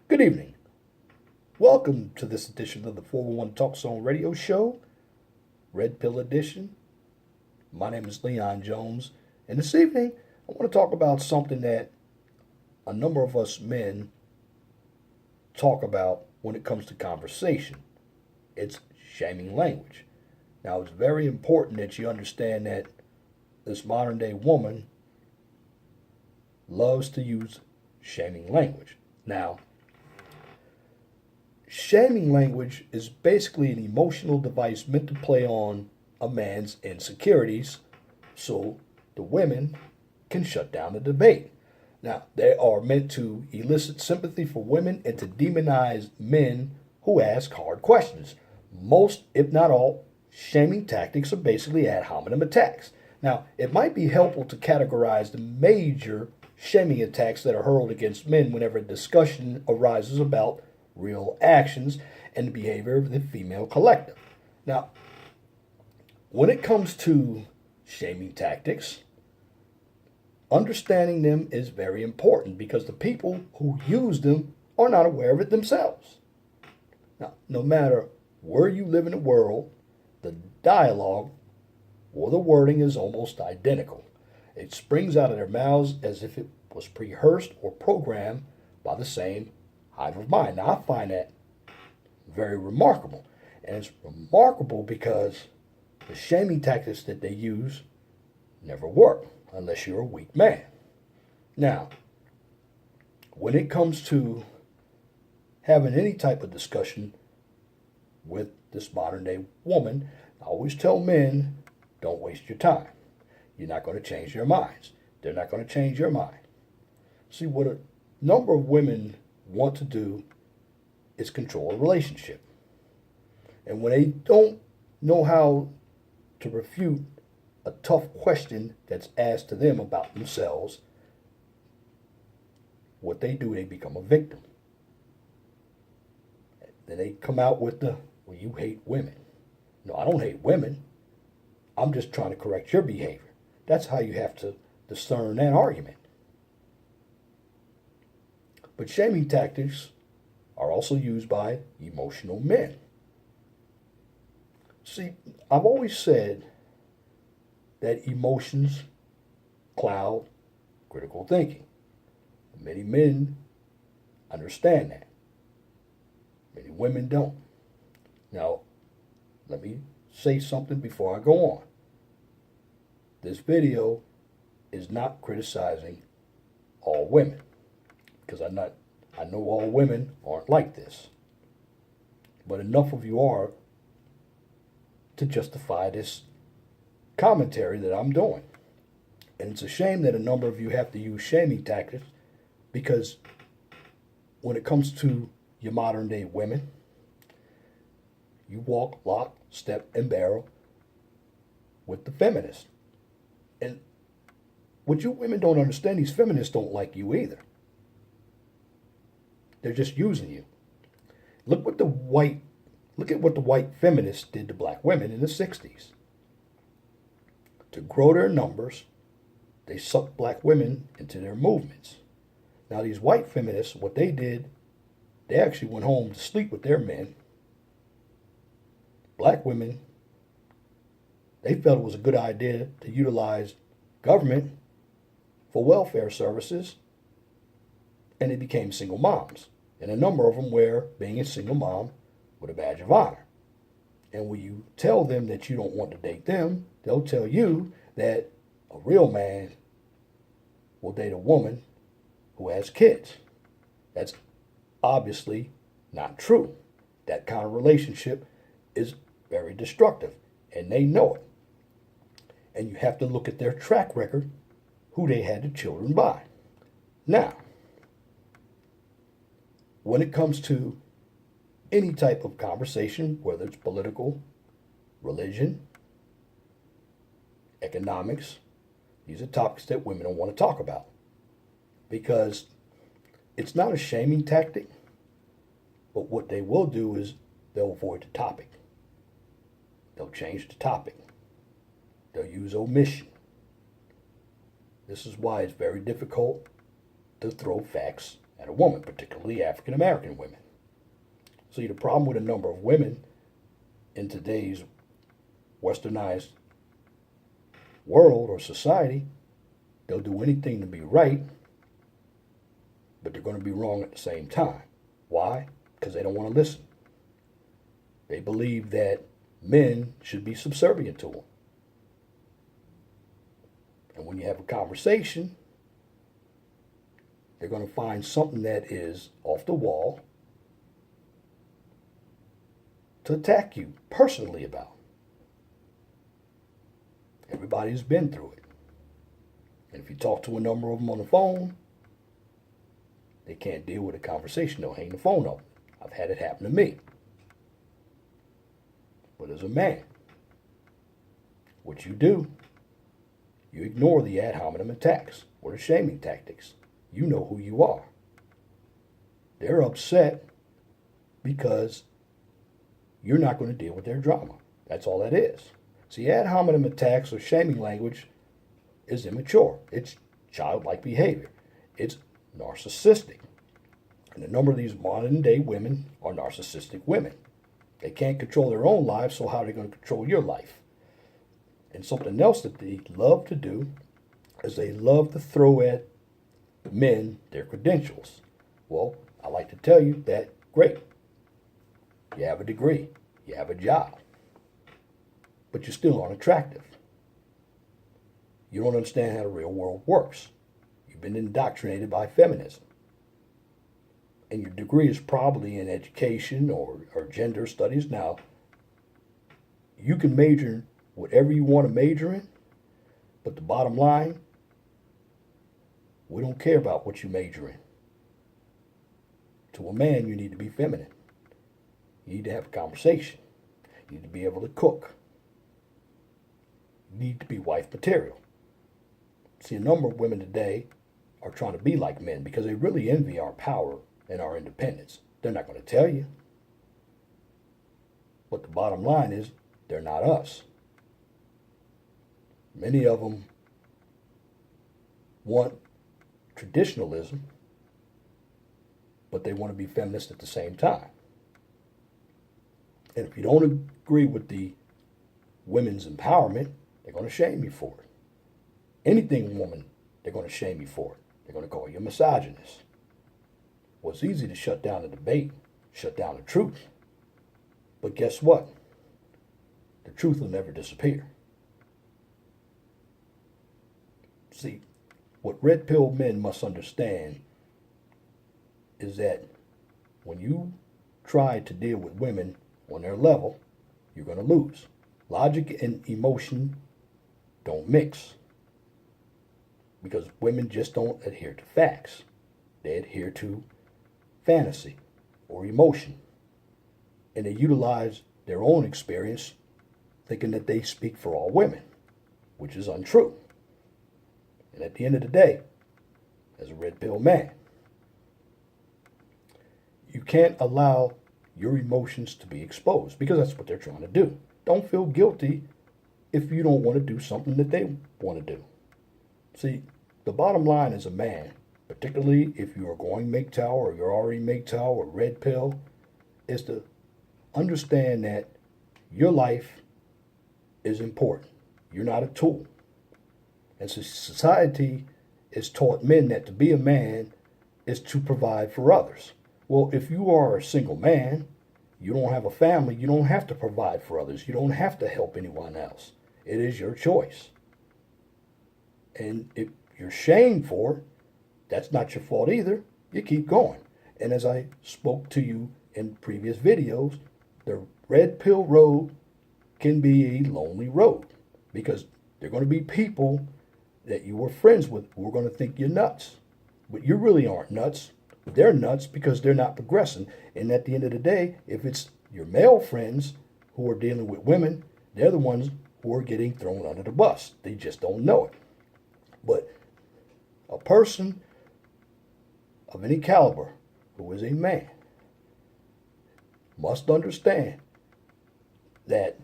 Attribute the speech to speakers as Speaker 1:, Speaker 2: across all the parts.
Speaker 1: Good evening. Welcome to this edition of the 411 Talk Zone Radio Show, Red Pill Edition. My name is Leon Jones, and this evening I want to talk about something that a number of us men talk about when it comes to conversation. It's shaming language. Now, it's very important that you understand that this modern day woman loves to use shaming language. Now, shaming language is basically an emotional device meant to play on a man's insecurities so the women can shut down the debate. Now, they are meant to elicit sympathy for women and to demonize men who ask hard questions. Most, if not all, shaming tactics are basically ad hominem attacks. Now, it might be helpful to categorize the major shaming attacks that are hurled against men whenever a discussion arises about real actions and the behavior of the female collective. Now, when it comes to shaming tactics, understanding them is very important because the people who use them are not aware of it themselves. Now, no matter where you live in the world, the dialogue or the wording is almost identical. It springs out of their mouths as if it was rehearsed or programmed by the same hive of mind. Now, I find that very remarkable. And it's remarkable because the shaming tactics that they use never work unless you're a weak man. Now, when it comes to having any type of discussion with this modern day woman, I always tell men, don't waste your time. You're not going to change their minds. They're not going to change your mind. See, what a number of women want to do is control a relationship. And when they don't know how to refute a tough question that's asked to them about themselves, what they do, they become a victim. Then they come out with well, you hate women. No, I don't hate women. I'm just trying to correct your behavior. That's how you have to discern that argument. But shaming tactics are also used by emotional men. See, I've always said that emotions cloud critical thinking. Many men understand that. Many women don't. Now, let me say something before I go on. This video is not criticizing all women because I know all women aren't like this. But enough of you are to justify this commentary that I'm doing. And it's a shame that a number of you have to use shaming tactics because when it comes to your modern day women, you walk lock, step, and barrel with the feminists. And what you women don't understand, these feminists don't like you either. They're just using you. Look at what the white feminists did to black women in the 60s. To grow their numbers, they sucked black women into their movements. Now these white feminists, what they did, they actually went home to sleep with their men. Black women, they felt it was a good idea to utilize government for welfare services, and they became single moms. And a number of them wear being a single mom with a badge of honor. And when you tell them that you don't want to date them, they'll tell you that a real man will date a woman who has kids. That's obviously not true. That kind of relationship is very destructive, and they know it. And you have to look at their track record, who they had the children by. Now, when it comes to any type of conversation, whether it's political, religion, economics, these are topics that women don't want to talk about because it's not a shaming tactic, but what they will do is they'll avoid the topic. They'll change the topic. They'll use omission. This is why it's very difficult to throw facts at a woman, particularly African American women. See, the problem with a number of women in today's westernized world or society, they'll do anything to be right, but they're going to be wrong at the same time. Why? Because they don't want to listen. They believe that men should be subservient to them. And when you have a conversation, they're going to find something that is off the wall to attack you personally about. Everybody's been through it. And if you talk to a number of them on the phone, they can't deal with a conversation. They'll hang the phone up. I've had it happen to me. But as a man, what you do, you ignore the ad hominem attacks or the shaming tactics. You know who you are. They're upset because you're not going to deal with their drama. That's all that is. See, ad hominem attacks or shaming language is immature. It's childlike behavior. It's narcissistic. And a number of these modern day women are narcissistic women. They can't control their own lives, so how are they going to control your life? And something else that they love to do is they love to throw at men their credentials. Well, I like to tell you that, great. You have a degree. You have a job. But you're still unattractive. You don't understand how the real world works. You've been indoctrinated by feminism. And your degree is probably in education or gender studies. Now, you can major in whatever you want to major in, but the bottom line, we don't care about what you major in. To a man, you need to be feminine. You need to have a conversation. You need to be able to cook. You need to be wife material. See, a number of women today are trying to be like men because they really envy our power and our independence. They're not going to tell you. But the bottom line is, they're not us. Many of them want traditionalism, but they want to be feminist at the same time. And if you don't agree with the women's empowerment, they're going to shame you for it. Anything woman, they're going to shame you for it. They're going to call you a misogynist. Well, it's easy to shut down the debate, shut down the truth. But guess what? The truth will never disappear. See, what red pill men must understand is that when you try to deal with women on their level, you're going to lose. Logic and emotion don't mix. Because women just don't adhere to facts. They adhere to fantasy or emotion. And they utilize their own experience thinking that they speak for all women, which is untrue. And at the end of the day, as a red pill man, you can't allow your emotions to be exposed because that's what they're trying to do. Don't feel guilty if you don't want to do something that they want to do. See, the bottom line as a man, particularly if you are going MGTOW or you're already MGTOW or red pill, is to understand that your life is important. You're not a tool. And so society has taught men that to be a man is to provide for others. Well, if you are a single man, you don't have a family, you don't have to provide for others. You don't have to help anyone else. It is your choice. And if you're shamed for it, that's not your fault either. You keep going. And as I spoke to you in previous videos, the red pill road can be a lonely road because there are going to be people that you were friends with who are going to think you're nuts. But you really aren't nuts. They're nuts because they're not progressing. And at the end of the day, if it's your male friends who are dealing with women, they're the ones who are getting thrown under the bus. They just don't know it. But a person of any caliber who is a man must understand that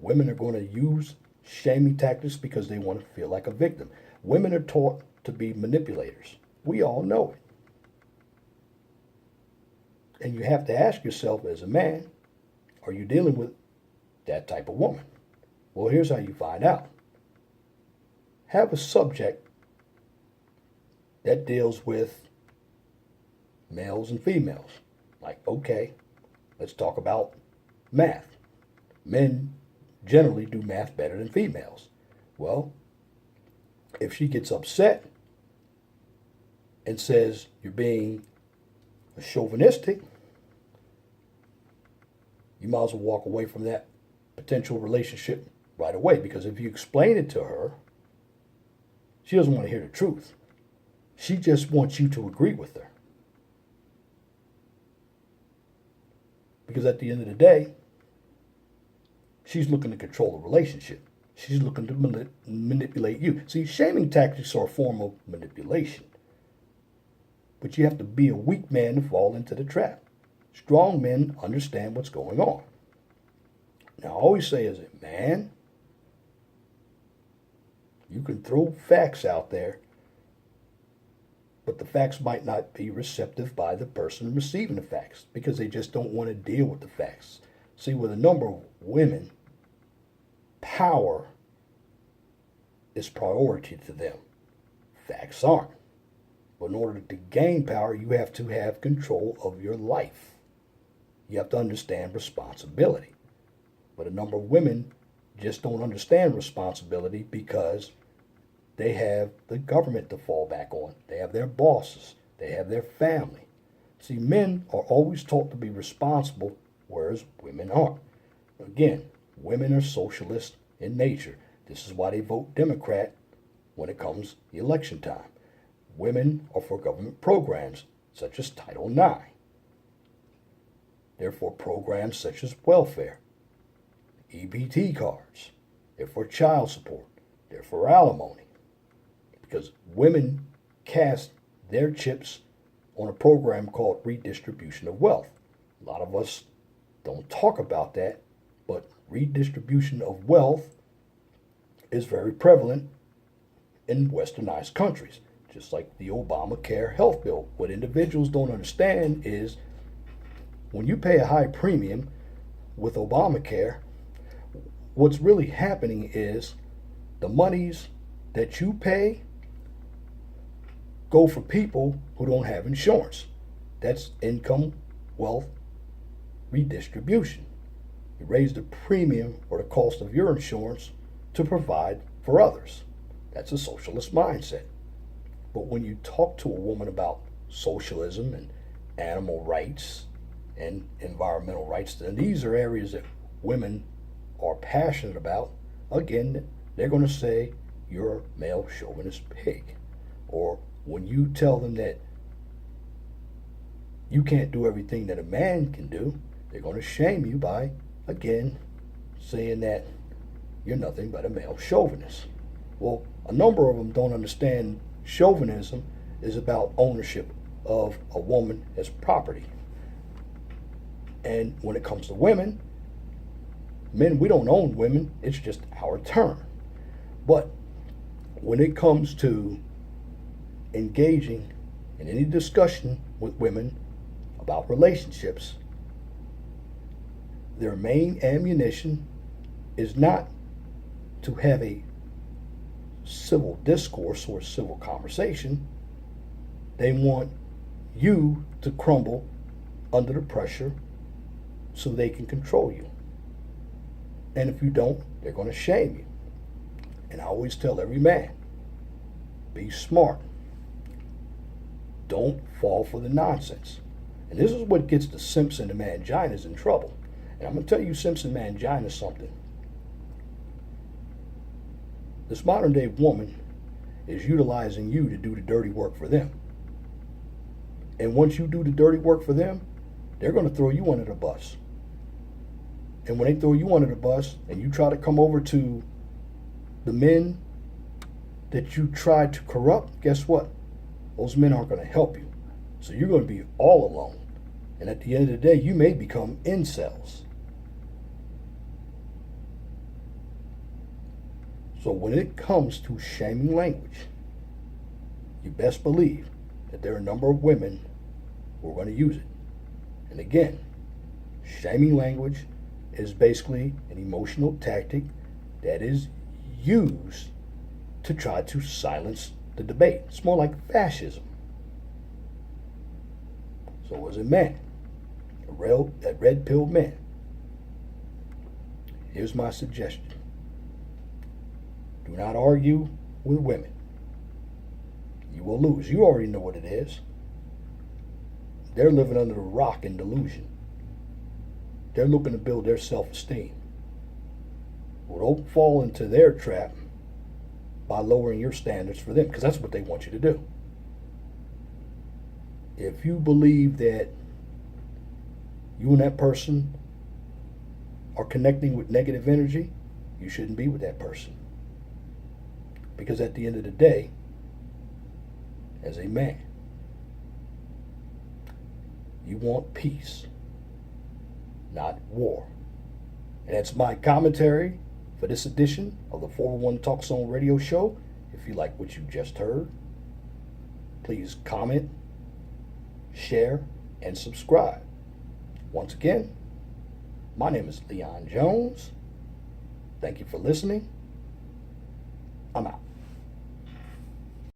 Speaker 1: women are going to use shaming tactics because they want to feel like a victim. Women are taught to be manipulators. We all know it. And you have to ask yourself as a man, are you dealing with that type of woman? Well, here's how you find out. Have a subject that deals with males and females. Like, okay, let's talk about math. Men generally do math better than females. Well, if she gets upset and says you're being chauvinistic, you might as well walk away from that potential relationship right away, because if you explain it to her, she doesn't want to hear the truth. She just wants you to agree with her. Because at the end of the day, she's looking to control the relationship. She's looking to manipulate you. See, shaming tactics are a form of manipulation. But you have to be a weak man to fall into the trap. Strong men understand what's going on. Now, I always say as a man, you can throw facts out there, but the facts might not be receptive by the person receiving the facts because they just don't want to deal with the facts. See, with a number of women, power is priority to them. Facts aren't. But in order to gain power, you have to have control of your life. You have to understand responsibility. But a number of women just don't understand responsibility because they have the government to fall back on. They have their bosses. They have their family. See, men are always taught to be responsible, whereas women aren't. Again, women are socialist in nature. This is why they vote Democrat when it comes election time. Women are for government programs such as Title IX. They're for programs such as welfare, EBT cards. They're for child support. They're for alimony. Because women cast their chips on a program called redistribution of wealth. A lot of us don't talk about that, but redistribution of wealth is very prevalent in westernized countries, just like the Obamacare health bill. What individuals don't understand is when you pay a high premium with Obamacare, what's really happening is the monies that you pay go for people who don't have insurance. That's income, wealth, redistribution. You raise the premium or the cost of your insurance to provide for others. That's a socialist mindset. But when you talk to a woman about socialism and animal rights and environmental rights, then these are areas that women are passionate about. Again, they're going to say you're a male chauvinist pig. Or when you tell them that you can't do everything that a man can do, they're going to shame you by, again, saying that you're nothing but a male chauvinist. Well, a number of them don't understand chauvinism is about ownership of a woman as property. And when it comes to women, men, we don't own women. It's just our turn. But when it comes to engaging in any discussion with women about relationships, their main ammunition is not to have a civil discourse or civil conversation. They want you to crumble under the pressure so they can control you. And if you don't, they're going to shame you. And I always tell every man, be smart. Don't fall for the nonsense. And this is what gets the Simpson and Manginas in trouble. And I'm going to tell you Simpson Mangina something. This modern day woman is utilizing you to do the dirty work for them. And once you do the dirty work for them, they're going to throw you under the bus. And when they throw you under the bus and you try to come over to the men that you tried to corrupt, guess what? Those men aren't going to help you. So you're going to be all alone. And at the end of the day, you may become incels. So when it comes to shaming language, you best believe that there are a number of women who are going to use it. And again, shaming language is basically an emotional tactic that is used to try to silence the debate. It's more like fascism. So as a man, that red-pilled man, here's my suggestion. Do not argue with women. You will lose. You already know what it is. They're living under a rock in delusion. They're looking to build their self-esteem. Well, don't fall into their trap by lowering your standards for them, because that's what they want you to do. If you believe that you and that person are connecting with negative energy, you shouldn't be with that person. Because at the end of the day, as a man, you want peace, not war. And that's my commentary for this edition of the 401 Talk Zone Radio Show. If you like what you just heard, please comment, share, and subscribe. Once again, my name is Leon Jones. Thank you for listening. I'm out.